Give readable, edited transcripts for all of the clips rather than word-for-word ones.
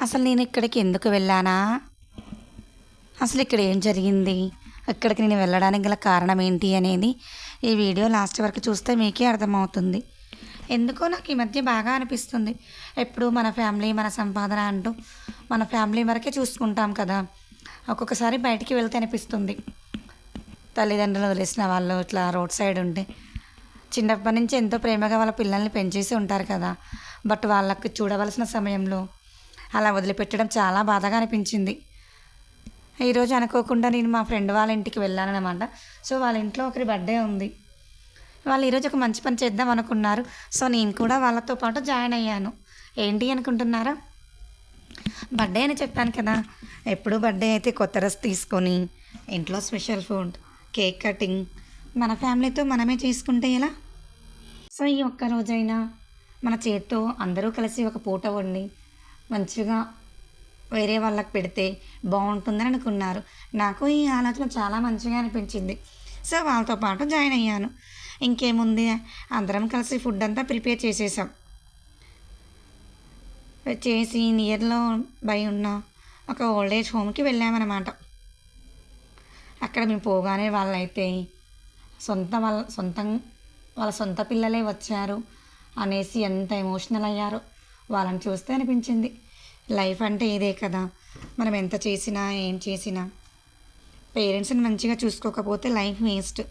అసలు నేను ఇక్కడికి ఎందుకు వెళ్ళానా? అసలు ఇక్కడ ఏం జరిగింది? ఇక్కడికి నేను వెళ్ళడానికి గల కారణం ఏంటి అనేది ఈ వీడియో లాస్ట్ వరకు చూస్తే మీకే అర్థమవుతుంది. ఎందుకో నాకు ఈ మధ్య బాగా అనిపిస్తుంది. ఎప్పుడు మన ఫ్యామిలీ, మన సంపాదన అంటూ మన ఫ్యామిలీ వరకే చూసుకుంటాం కదా. ఒక్కొక్కసారి బయటికి వెళ్తే అనిపిస్తుంది, తల్లిదండ్రులు వదిలేసిన వాళ్ళు ఇట్లా రోడ్ సైడ్ ఉంటే చిన్నప్పటి నుంచి ఎంతో ప్రేమగా వాళ్ళ పిల్లల్ని పెంచేసి ఉంటారు కదా. బట్ వాళ్ళకి చూడవలసిన సమయంలో అలా వదిలిపెట్టడం చాలా బాధగా అనిపించింది. ఈరోజు అనుకోకుండా నేను మా ఫ్రెండ్ వాళ్ళ ఇంటికి వెళ్ళానన్నమాట. సో వాళ్ళ ఇంట్లో ఒకరి బర్త్డే ఉంది. వాళ్ళు ఈరోజు ఒక మంచి పని చేద్దాం అనుకున్నారు. సో నేను కూడా వాళ్ళతో పాటు జాయిన్ అయ్యాను. ఏంటి అనుకుంటున్నారా? బర్త్డే అని చెప్పాను కదా. ఎప్పుడు బర్త్డే అయితే కొత్త డ్రెస్ తీసుకొని ఇంట్లో స్పెషల్ ఫుడ్, కేక్ కటింగ్ మన ఫ్యామిలీతో మనమే చేసుకుంటే ఎలా? సో ఈ ఒక్క రోజైనా మన చేత్తో అందరూ కలిసి ఒక పూట వండి మంచిగా వేరే వాళ్ళకి పెడితే బాగుంటుందని అనుకున్నారు. నాకు ఈ ఆలోచన చాలా మంచిగా అనిపించింది. సో వాళ్ళతో పాటు జాయిన్ అయ్యాను. ఇంకేముంది, అందరం కలిసి ఫుడ్ అంతా ప్రిపేర్ చేసేసాం. చేసి నియర్లో బై ఉన్న ఒక ఓల్డ్ ఏజ్ హోమ్కి వెళ్ళామన్నమాట. అక్కడ మేము పోగానే వాళ్ళైతే వాళ్ళ సొంత పిల్లలే వచ్చారు అనేసి ఎంత ఎమోషనల్ అయ్యారో వాళ్ళని చూస్తే అనిపించింది. లైఫ్ అంటే ఇదే కదా. మనం ఎంత చేసినా ఏం చేసినా పేరెంట్స్ని మంచిగా చూసుకోకపోతే లైఫ్ వేస్ట్.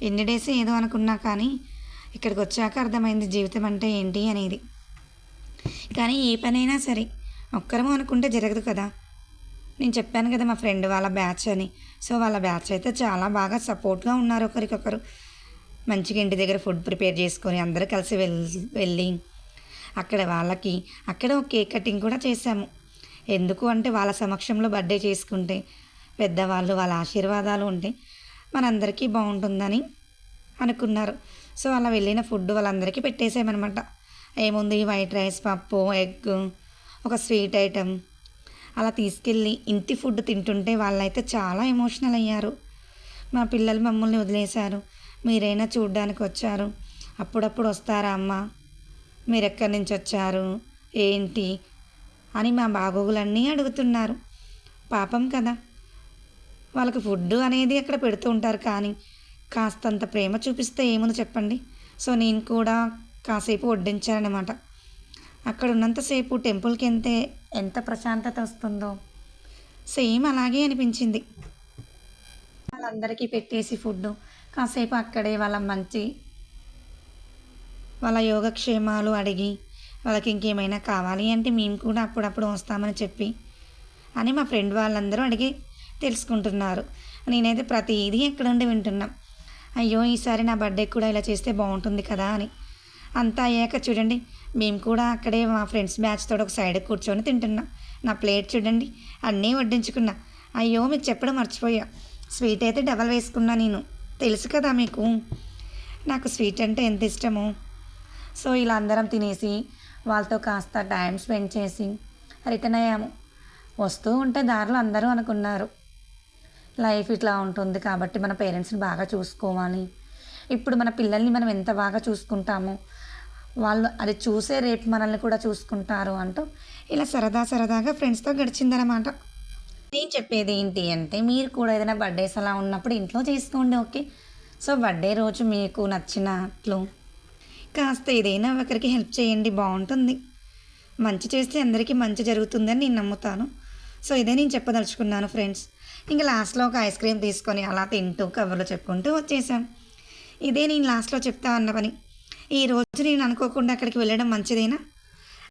ఎన్ని డేస్ ఏదో అనుకున్నా కానీ ఇక్కడికి వచ్చాక అర్థమైంది జీవితం అంటే ఏంటి అనేది. కానీ ఏ పనైనా సరే ఒక్కరము అనుకుంటే జరగదు కదా. నేను చెప్పాను కదా మా ఫ్రెండ్ వాళ్ళ బ్యాచ్ అని. సో వాళ్ళ బ్యాచ్ అయితే చాలా బాగా సపోర్ట్గా ఉన్నారు ఒకరికొకరు. మంచిగా ఇంటి దగ్గర ఫుడ్ ప్రిపేర్ చేసుకొని అందరూ కలిసి వెళ్ళి అక్కడ ఒక కేక్ కటింగ్ కూడా చేశాము. ఎందుకు అంటే వాళ్ళ సమక్షంలో బర్త్డే చేసుకుంటే పెద్దవాళ్ళు వాళ్ళ ఆశీర్వాదాలు ఉంటే మనందరికీ బాగుంటుందని అనుకున్నారు. సో అలా వెళ్ళిన ఫుడ్ వాళ్ళందరికీ పెట్టేసామన్నమాట. ఏముంది, వైట్ రైస్, పప్పు, ఎగ్, ఒక స్వీట్ ఐటెం అలా తీసుకెళ్ళి ఇంటి ఫుడ్ తింటుంటే వాళ్ళైతే చాలా ఎమోషనల్ అయ్యారు. మా పిల్లలు మమ్మల్ని వదిలేశారు, మీరైనా చూడ్డానికి వచ్చారు, అప్పుడప్పుడు వస్తారా అమ్మ, మీరు ఎక్కడి నుంచి వచ్చారు ఏంటి అని మా బాగోగులన్నీ అడుగుతున్నారు. పాపం కదా, వాళ్ళకి ఫుడ్ అనేది అక్కడ పెడుతూ ఉంటారు కానీ కాస్తంత ప్రేమ చూపిస్తే ఏముంది చెప్పండి. సో నేను కూడా కాసేపు వడ్డించానమాట. అక్కడ ఉన్నంతసేపు టెంపుల్కి ఎంత ప్రశాంతత వస్తుందో సేమ్ అలాగే అనిపించింది. వాళ్ళందరికీ పెట్టేసి ఫుడ్ కాసేపు అక్కడే వాళ్ళ యోగక్షేమాలు అడిగి వాళ్ళకి ఇంకేమైనా కావాలి అంటే మేము కూడా అప్పుడప్పుడు వస్తామని చెప్పి అని మా ఫ్రెండ్ వాళ్ళందరూ అడిగి తెలుసుకుంటున్నారు. నేనైతే ప్రతిదీ ఎక్కడుండి వింటున్నాం. అయ్యో ఈసారి నా బర్త్డే కూడా ఇలా చేస్తే బాగుంటుంది కదా అని. అంతా అయ్యాక చూడండి, మేము కూడా అక్కడే మా ఫ్రెండ్స్ బ్యాచ్తో ఒక సైడ్ కూర్చొని తింటున్నాం. నా ప్లేట్ చూడండి, అన్నీ వడ్డించుకున్నా. అయ్యో మీకు చెప్పడం మర్చిపోయా, స్వీట్ అయితే డబల్ వేసుకున్నా. నేను తెలుసు కదా మీకు నాకు స్వీట్ అంటే ఎంత ఇష్టమో. సో ఇలా అందరం తినేసి వాళ్ళతో కాస్త టైం స్పెండ్ చేసి రిటర్న్ అయ్యాము. వస్తూ ఉంటే దారిలో అందరూ అనుకున్నారు, లైఫ్ ఇట్లా ఉంటుంది కాబట్టి మన పేరెంట్స్ని బాగా చూసుకోవాలి. ఇప్పుడు మన పిల్లల్ని మనం ఎంత బాగా చూసుకుంటామో వాళ్ళు అది చూసే రేపు మనల్ని కూడా చూసుకుంటారు అంటూ ఇలా సరదాగా ఫ్రెండ్స్తో గడిచిందనమాట. నేను చెప్పేది ఏంటి అంటే, మీరు కూడా ఏదైనా బర్త్డేస్ అలా ఉన్నప్పుడు ఇంట్లో చేసుకోండి, ఓకే. సో బర్త్డే రోజు మీకు నచ్చినట్లు కాస్త ఏదైనా ఒకరికి హెల్ప్ చేయండి, బాగుంటుంది. మంచి చేస్తే అందరికీ మంచి జరుగుతుందని నేను నమ్ముతాను. సో ఇదే నేను చెప్పదలుచుకున్నాను ఫ్రెండ్స్. ఇంకా లాస్ట్లో ఒక ఐస్ క్రీమ్ తీసుకొని అలా తింటూ కబుర్లు చెప్పుకుంటూ వచ్చేసాం. ఇదే నేను లాస్ట్లో చెప్తా అన్న పని. ఈరోజు నేను అనుకోకుండా అక్కడికి వెళ్ళడం మంచిదేనా?